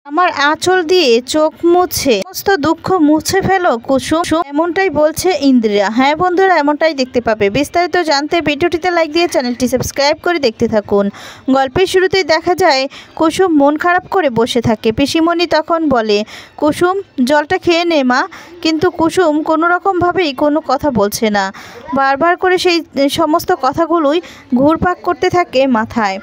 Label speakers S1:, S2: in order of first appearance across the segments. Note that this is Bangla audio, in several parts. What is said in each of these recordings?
S1: আমার আঁচল দিয়ে চোখ মুছে সমস্ত দুঃখ মুছে ফেলো কুসুম, এমনটাই বলছে ইন্দ্রিয়া। হ্যাঁ বন্ধুরা, এমনটাই দেখতে পাবে। বিস্তারিত জানতে ভিডিওটিতে লাইক দিয়ে চ্যানেলটি সাবস্ক্রাইব করে দেখতে থাকুন। গল্পের শুরুতেই দেখা যায় কুসুম মন খারাপ করে বসে থাকে। পিসিমণি তখন বলে, কুসুম জলটা খেয়ে নে মা। কিন্তু কুসুম কোনো রকমভাবেই কোনো কথা বলছে না, বারবার করে সেই সমস্ত কথাগুলোই ঘুরপাক করতে থাকে মাথায়।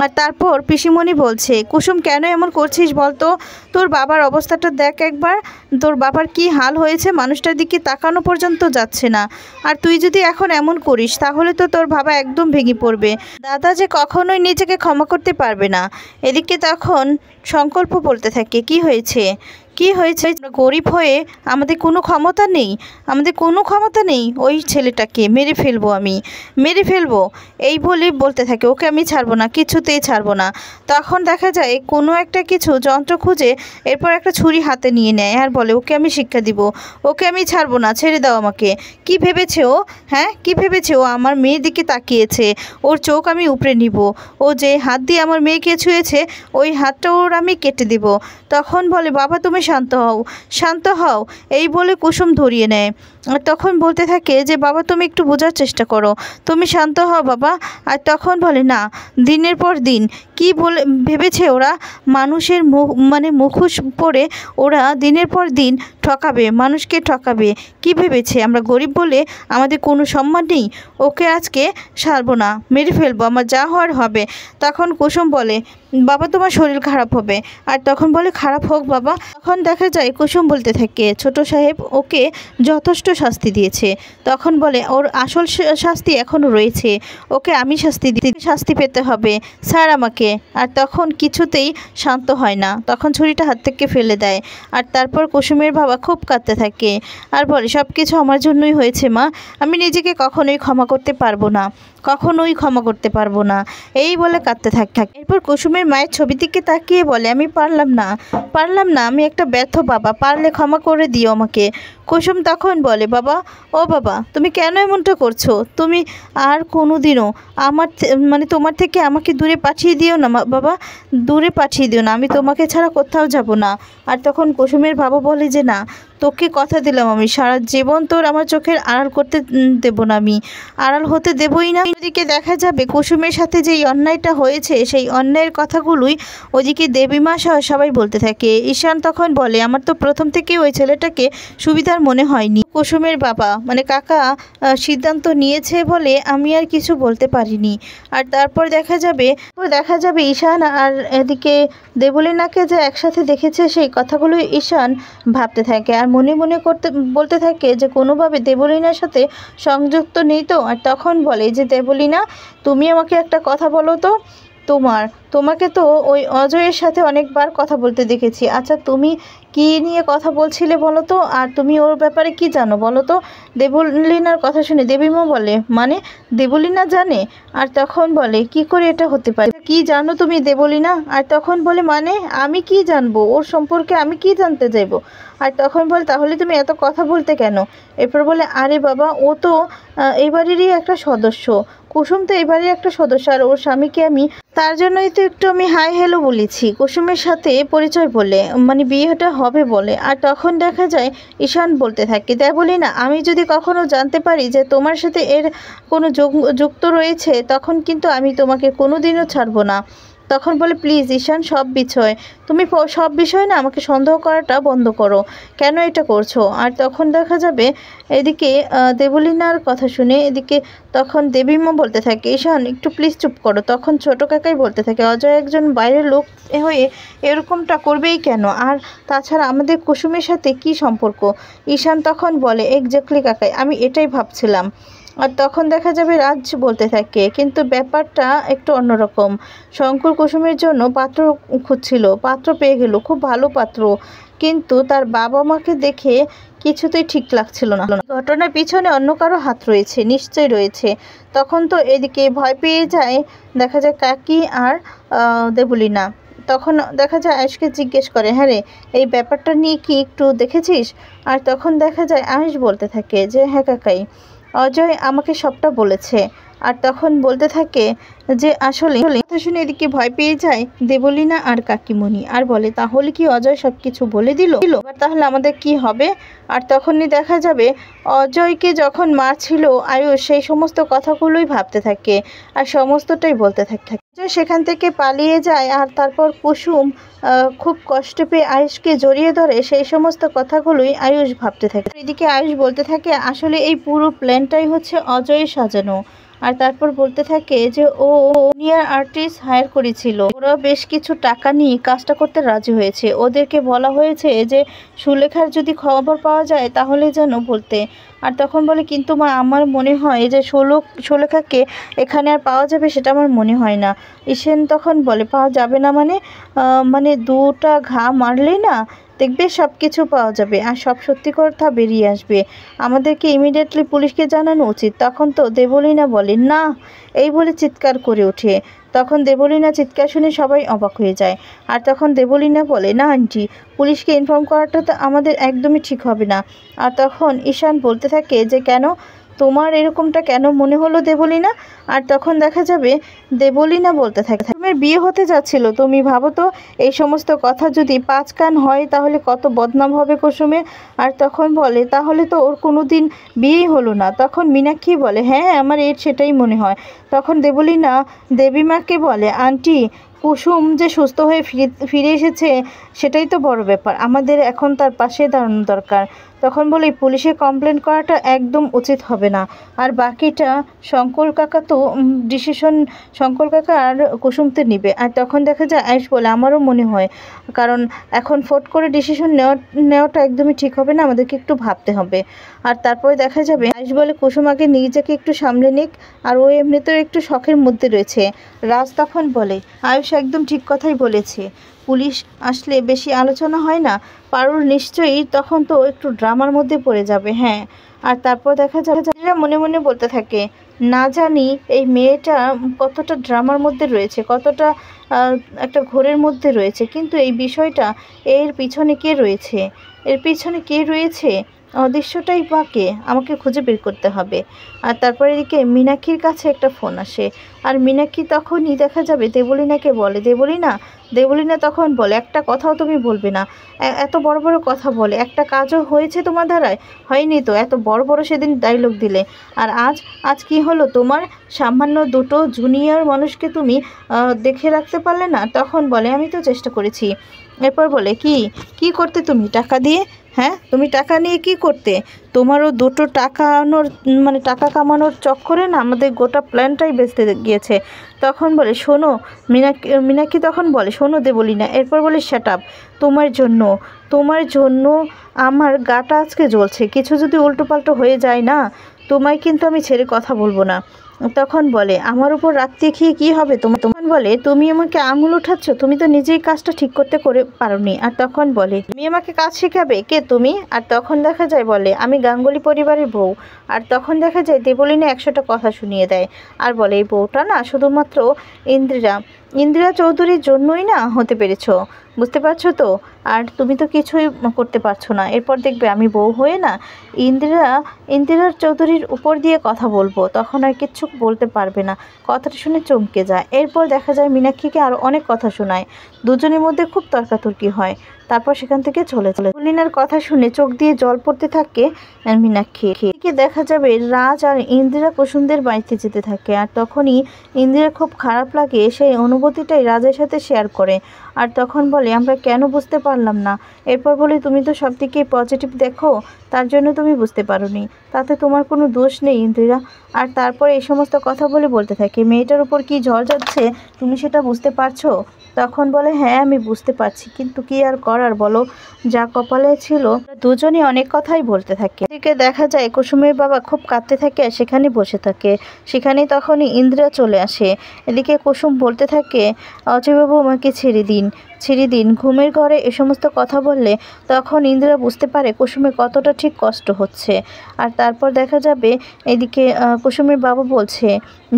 S1: আর তারপর পিসিমণি বলছে, কুসুম কেন এমন করছিস বলতো? তোর বাবার অবস্থাটা দেখ একবার, তোর বাবার কি হাল হয়েছে, মানুষটার দিকে তাকানো পর্যন্ত যাচ্ছে না। আর তুই যদি এখন এমন করিস তাহলে তো তোর বাবা একদম ভেঙে পড়বে। দাদা যে কখনোই নিজেকে ক্ষমা করতে পারবে না। এদিকে তখন সংকল্প বলতে থাকে, কি হয়েছে কি হয়েছে? গরিব হয়ে আমাদের কোনো ক্ষমতা নেই, আমাদের কোনো ক্ষমতা নেই। ওই ছেলেটাকে মেরে ফেলবো, আমি মেরে ফেলবো এই বলে বলতে থাকে। ওকে আমি ছাড়বো না, কিছুতেই ছাড়বো না। তখন দেখা যায় কোনো একটা কিছু যন্ত্র খুঁজে এরপর একটা ছুরি হাতে নিয়ে নেয় আর বলে, ওকে আমি শিক্ষা দিব, ওকে আমি ছাড়বো না, ছেড়ে দাও আমাকে। কি ভেবেছে ও? হ্যাঁ, কি ভেবেছে ও? আমার মেয়ের দিকে তাকিয়েছে, ওর চোখ আমি উপড়ে নিব। ও যে হাত দিয়ে আমার মেয়েকে ছুঁয়েছে ওই হাতটা ওর আমি কেটে দিব। তখন বলে, বাবা তুমি শান্ত হও, শান্ত হও এই বলে কুসুম ধরিয়ে নেয়। আর তখন বলতে থাকে যে, বাবা তুমি একটু বোঝার চেষ্টা করো, তুমি শান্ত হও বাবা। আর তখন বলে, না, দিনের পর দিন কি বলে ভেবেছে ওরা, মানুষের মুখোশ পরে ওরা দিনের পর দিন ঠকাবে, মানুষকে ঠকাবে। কি ভেবেছে আমরা গরিব বলে আমাদের কোনো সম্মান নেই? ওকে আজকে ছাড়বো না, মেরে ফেলবো, আমার যা হওয়ার হবে। তখন কুসুম বলে, বাবা তোমার শরীর খারাপ হবে। আর তখন বলে, খারাপ হোক বাবা। তখন দেখা যায় কুসুম বলতে থাকে, ছোট সাহেব ওকে যথেষ্ট শাস্তি দিয়েছে। তখন বলে, ওর আসল শাস্তি এখনও রয়েছে, ওকে আমি শাস্তি পেতে হবে, স্যার আমাকে। আর তখন কিছুতেই শান্ত হয় না, তখন ছুরিটা হাত থেকে ফেলে দেয়। আর তারপর কুসুমের বাবা খুব কাঁদতে থাকে আর বলে, সব কিছু আমার জন্যই হয়েছে মা, আমি নিজেকে কখনোই ক্ষমা করতে পারবো না, কখনোই ক্ষমা করতে পারবো না এই বলে কাঁদতে থাকে। এরপর কুসুমের মায়ের ছবি দিকে তাকিয়ে বলে, আমি পারলাম না, আমি একটা ব্যর্থ বাবা, পারলে ক্ষমা করে দিও আমাকে। কুসুম তখন বলে, বাবা, ও বাবা তুমি কেন এমনটা করছো? তুমি আর কোনোদিনও আমার তোমার থেকে আমাকে দূরে পাঠিয়ে দিও না বাবা, দূরে পাঠিয়ে দিও না, আমি তোমাকে ছাড়া কোথাও যাব না। আর তখন কুসুমের বাবা বলে যে, না, তোকে কথা দিলাম আমি সারা জীবন তোর আমার চোখের আড়াল করতে দেব না, আমি আড়াল হতে দেবই না। ওদিকে দেখা যাবে কুসুমের সাথে যেই অন্যায়টা হয়েছে সেই অন্যায়ের কথাগুলোই ওদিকে দেবীমা সহ সবাই বলতে থাকে। ঈশান তখন বলে, আমার তো প্রথম থেকে ওই ছেলেটাকে সুবিধার মনে হয়নি। কুসুমের বাবা কাকা সিদ্ধান্ত নিয়েছে বলে আমি আর কিছু বলতে পারিনি। আর তারপর দেখা যাবে ঈশান আর এদিকে দেবলীনাকে যে একসাথে দেখেছে সেই কথাগুলো ঈশান ভাবতে থাকে আর মনে মনে বলতে থাকে যে কোনোভাবে দেবলীনার সাথে সংযুক্ত নেই তো। আর তখন বলে যে, দেবলীনা তুমি আমাকে একটা কথা বলো তো, তোমাকে তো ওই অজয়ের সাথে অনেকবার কথা বলতে দেখেছি, আচ্ছা তুমি কি নিয়ে কথা বলছিলে বলো তো, আর তুমি ওর ব্যাপারে কি জানো বলো তো? দেবলীনার কথা শুনে দেবীমা বলে, মানে দেবলীনা জানে? আর তখন বলে, কি করে এটা হতে পারে, কি জানো তুমি দেবলীনা? আর তখন বলে, মানে আমি কি জানবো ওর সম্পর্কে, আমি কি জানতে চাইবো? আর তখন বলে, তাহলে তুমি এত কথা বলতে কেন? এরপর বলে, আরে বাবা ও তো এই বাড়িরই একটা সদস্য, কুসুম তো এই বাড়ির একটা সদস্য, আর ওর স্বামীকে আমি তার জন্যই তো একটু আমি হাই হ্যালো বলেছি কুসুমের সাথে পরিচয় বলে, বিয়েটা হবে বলে। আর তখন দেখা যায় ঈশান বলতে থাকে, তাই বলি না, আমি যদি কখনো জানতে পারি যে তোমার সাথে এর কোনো যুক্ত রয়েছে তখন কিন্তু আমি তোমাকে কোনোদিনও ছাড়বো না। তখন বলে, প্লিজ ঈশান তুমি সব বিষয় না আমাকে সন্দেহ করাটা বন্ধ করো, কেন এটা করছো? আর তখন দেখা যাবে এদিকে দেবলীনার কথা শুনে এদিকে তখন দেবীমা বলতে থাকে, ঈশান একটু প্লিজ চুপ করো। তখন ছোট কাকাই বলতে থাকে, অজয় একজন বাইরের লোক হয়ে এরকমটা করবেই কেন, আর তাছাড়া আমাদের কুসুমের সাথে কি সম্পর্ক? ঈশান তখন বলে, এক্স্যাক্টলি কাকাই, আমি এটাই ভাবছিলাম। আর তখন দেখা যাবে রাজ বলতে থাকে, কিন্তু ব্যাপারটা একটু অন্যরকম। শঙ্কর কুসুমের জন্য পাত্র খুঁজছিল, পাত্র পেয়ে গেল, খুব ভালো পাত্র, কিন্তু তার বাবা মাকে দেখে কিছুতেই ঠিক লাগছিল না। ঘটনার পিছনে অন্য কারো হাত রয়েছে, নিশ্চয়ই রয়েছে। তখন তো এদিকে ভয় পেয়ে যায় দেখা যায় কাকি আর দেবলীনা। তখন দেখা যায় আয়েশকে জিজ্ঞেস করে, হ্যাঁ রে, এই ব্যাপারটা নিয়ে কি একটু দেখেছিস? আর তখন দেখা যায় আয়েশ বলতে থাকে যে, হ্যাঁ কাকাই, অজয় আমাকে সবটা বলেছে, আর তখন বলতে থাকে যে আসলে কথা শুনে এদিকে ভয় পেয়ে যায় দেবলীনা আর কাকিমণি, আর বলে তাহলে কি অজয় সব কিছু বলে দিল, এবার তাহলে আমাদের কি হবে। আর তখনই দেখা যাবে অজয়কে যখন মারছিল আয়ুষ সেই সমস্ত কথাগুলোই ভাবতে থাকে আর সমস্তটাই বলতে থাকে। অজয় সেখান থেকে পালিয়ে যায় আর তারপর কুসুম খুব কষ্ট পেয়ে আয়ুষকে জড়িয়ে ধরে, সেই সমস্ত কথাগুলোই আয়ুষ ভাবতে থাকে। এদিকে আয়ুষ বলতে থাকে আসলে এই পুরো প্ল্যানটাই হচ্ছে অজয় সাজানো। আর তারপর বলতে থাকে যে ও জুনিয়র আর্টিস্ট হায়ার করেছিল, ওরা বেশ কিছু টাকা নিয়ে কাজটা করতে রাজি হয়েছে। ওদেরকে বলা হয়েছে যে সুলেখার যদি খবর পাওয়া যায় তাহলে যেন বলতে। আর তখন বলে কিন্তু মা আমার মনে হয় যে সুলেখাকে এখানে আর পাওয়া যাবে সেটা আমার মনে হয় না। ঈশান তখন বলে পাওয়া যাবে না মানে দুটা ঘা মারলেই না দেখবে সব কিছু পাওয়া যাবে আর সব সত্যি কথা বেরিয়ে আসবে, আমাদেরকে ইমিডিয়েটলি পুলিশকে জানানো উচিত। তখন তো দেবলীনা বলে না, এই বলে চিৎকার করে ওঠে। তখন দেবলীনা চিৎকার শুনে সবাই অবাক হয়ে যায়। আর তখন দেবলীনা বলে না আন্টি, পুলিশকে ইনফর্ম করাটা তো আমাদের একদমই ঠিক হবে না। আর তখন ঈশান বলতে থাকে যে কেন, তোমার এরকমটা কেন মনে হলো দেবলীনা। আর তখন দেখা যাবে দেবলীনা বলতে থাকে তোমার বিয়ে হতে যাচ্ছিল, তুমি ভাবো তো এই সমস্ত কথা যদি 5 কান হয় তাহলে কত বদনাম হবে কুসুমের। আর তখন বলে তাহলে তো ওর কোনো দিন বিয়েই হলো না। তখন মীনাক্ষী বলে হ্যাঁ আমার সেটাই মনে হয়। তখন দেবলীনা দেবীমাকে বলে আন্টি কুসুম যে সুস্থ হয়ে ফিরে এসেছে সেটাই তো বড় ব্যাপার, আমাদের এখন তার পাশে দাঁড়ানো দরকার। তখন বলি পুলিশে কমপ্লেন করাটা একদম উচিত হবে না, আর বাকিটা শঙ্কর কাকা তো ডিসিশন শঙ্কর কাকা আর কুসুমতে নিবে। আর তখন দেখা যায় আয়ুষ বলে আমারও মনে হয়, কারণ এখন ফট করে ডিসিশন নেওয়াটা একদমই ঠিক হবে না, আমাদেরকে একটু ভাবতে হবে। আর তারপরে দেখা যাবে আয়ুষ বলে কুসুম আগে নিজেকে একটু সামলে নিক, আর ও এমনিতেও একটু শখের মধ্যে রয়েছে। রাজ তখন বলে আয়ুষ একদম ঠিক কথাই বলেছে, পুলিশ আসলে বেশি আলোচনা হয় না, পারুল নিশ্চয়ই তখন তো একটু ড্রামার মধ্যে পড়ে যাবে। হ্যাঁ, আর তারপর দেখা যাবে মনে মনে বলতে থাকে না জানি এই মেয়েটা কতটা ড্রামার মধ্যে রয়েছে, কতটা একটা ঘোরের মধ্যে রয়েছে, কিন্তু এই বিষয়টা এর পিছনে কে রয়েছে, এর পিছনে কে রয়েছে অদৃশ্যটাই বাকে আমাকে খুঁজে বের করতে হবে। আর তারপর এদিকে মীনাক্ষীর কাছে একটা ফোন আসে, আর মীনাক্ষী তখনই দেখা যাবে দেবলীনাকে বলে দেবলীনা তখন বলে একটা কথাও তুমি বলবে না, এত বড় বড় কথা বলে একটা কাজও হয়েছে তোমার দ্বারায়, হয়নি তো, এত বড় বড় সেদিন ডায়লগ দিলে, আর আজ কি হলো তোমার, সামান্য দুটো জুনিয়র মানুষকে তুমি দেখে রাখতে পারলে না। তখন বলে আমি তো চেষ্টা করেছি। এরপর বলে কি করতে তুমি টাকা দিয়ে, হ্যাঁ তুমি টাকা নিয়ে কি করতে, তোমারও দুটো টাকা টাকা কামানোর চক্করে না আমাদের গোটা প্ল্যানটাই বেঁচতে গিয়েছে। তখন বলে শোনো মীনাক্ষী তখন বলে শোনো দেবলীনা, এরপর বলে শ্যাট আপ, তোমার জন্য আমার গাটা আজকে জ্বলছে, কিছু যদি উল্টোপাল্টো হয়ে যায় না তোমায় কিন্তু আমি ছেড়ে কথা বলবো না। তখন বলে আমার উপর রাগ দেখিয়ে কী হবে তখন বলে তুমি আমাকে আঙুল উঠাচ্ছ, তুমি তো নিজেই কাজটা ঠিক করতে পারোনি। আর তখন বলে তুমি আমাকে কাজ শেখাবে, কে তুমি। আর তখন দেখা যায় বলে আমি গাঙ্গুলি পরিবারের বউ। আর তখন দেখা যায় দেবলীনা 100টা কথা শুনিয়ে দেয় আর বলে এই বউটা না শুধুমাত্র ইন্দিরা চৌধুরীর জন্যই না হতে পেরেছ, বুঝতে পারছো তো, আর তুমি তো কিছুই করতে পারছো না। এরপর দেখবে আমি বউ হয়ে না ইন্দিরা চৌধুরীর উপর দিয়ে কথা বলবো, তখন আর কিচ্ছু বলতে পারবে না। কথাটা শুনে চমকে যায়। এরপর দেখা যায় মীনাক্ষীকে আরও অনেক কথা শোনায়, দুজনের মধ্যে খুব তর্কাতর্কি হয়। তারপর সেখান থেকে চলে দেবলীনার কথা শুনে চোখ দিয়ে জল পড়তে থাকে মীনাক্ষীকে। দেখা যাবে রাজ আর ইন্দিরা কুসুমদের বাড়িতে যেতে থাকে, আর তখনই ইন্দিরা খুব খারাপ লাগে, সেই অনুভূতিটাই রাজের সাথে শেয়ার করে। আর তখন বলে আমরা কেন বুঝতে পারলাম না। এরপর বলে তুমি তো সব দিকে পজিটিভ দেখো, তার জন্য তুমি বুঝতে পারোনি, তাতে তোমার কোনো দোষ নেই ইন্দিরা। আর তারপর এই সমস্ত কথা বলতে থাকে মেয়েটার উপর কি ঝড় যাচ্ছে তুমি সেটা বুঝতে পারছো। তখন বলে হ্যাঁ আমি বুঝতে পারছি, কিন্তু কি আর করার বলো, যা কপালে ছিল। দুজনই অনেক কথাই বলতে থাকে। এদিকে দেখা যায় কুসুমের বাবা খুব কাঁদতে থাকে আর সেখানে বসে থাকে। সেখানেই তখনই ইন্দিরা চলে আসে। এদিকে কুসুম বলতে থাকে অজয়বাবু আমাকে ছেড়ে দিন, ছেড়ে দিন। ঘুমের ঘরে এ সমস্ত কথা বললে তখন ইন্দিরা বুঝতে পারে কুসুমের কতটা ঠিক কষ্ট হচ্ছে। আর তারপর দেখা যাবে এদিকে কুসুমের বাবা বলছে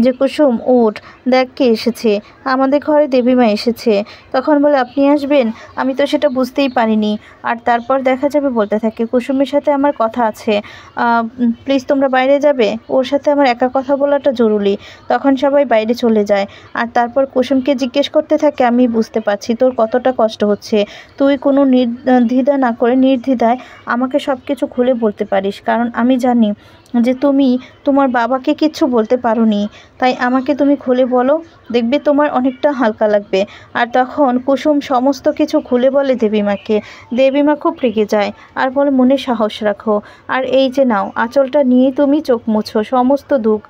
S1: যে কুসুম উঠ, দেখ কে এসেছে, আমাদের ঘরে দেবীমা এসেছে। তখন বলে আপনি আসবেন, আমি তো সেটা বুঝতেই পারিনি। আর তারপর দেখা যাবে বলতে থাকে কুসুমের সাথে আমার কথা আছে, প্লিজ তোমরা বাইরে যাবে, ওর সাথে আমার একা কথা বলাটা জরুরি। তখন সবাই বাইরে চলে যায়। আর তারপর কুসুমকে জিজ্ঞেস করতে থাকে আমি বুঝতে পারছি তোর কতটা কষ্ট হচ্ছে, তুই কোনো দ্বিধা না করে নির্দ্বিধায় আমাকে সব কিছু খুলে বলতে পারিস, কারণ আমি জানি যে তুমি তোমার বাবাকে কিচ্ছু বলতে পারোনি, তাই আমাকে তুমি খুলে বলো, দেখবে তোমার অনেকটা হালকা লাগবে। আর তখন কুসুম সমস্ত কিছু খুলে বলে দেবীমাকে। দেবীমা খুব রেগে যায় আর বলে মনে সাহস রাখো, আর এই যে নাও আঁচলটা নিয়েই তুমি চোখ মুছো, সমস্ত দুঃখ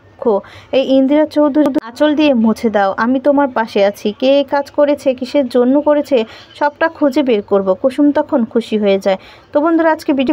S1: এই ইন্দিরা চৌধুরী আঁচল দিয়ে মুছে দাও, আমি তোমার পাশে আছি, কে এই কাজ করেছে, কিসের জন্য করেছে, সবটা খুঁজে বের করব। কুসুম তখন খুশি হয়ে যায়। তো বন্ধুরা আজকে ভিডিও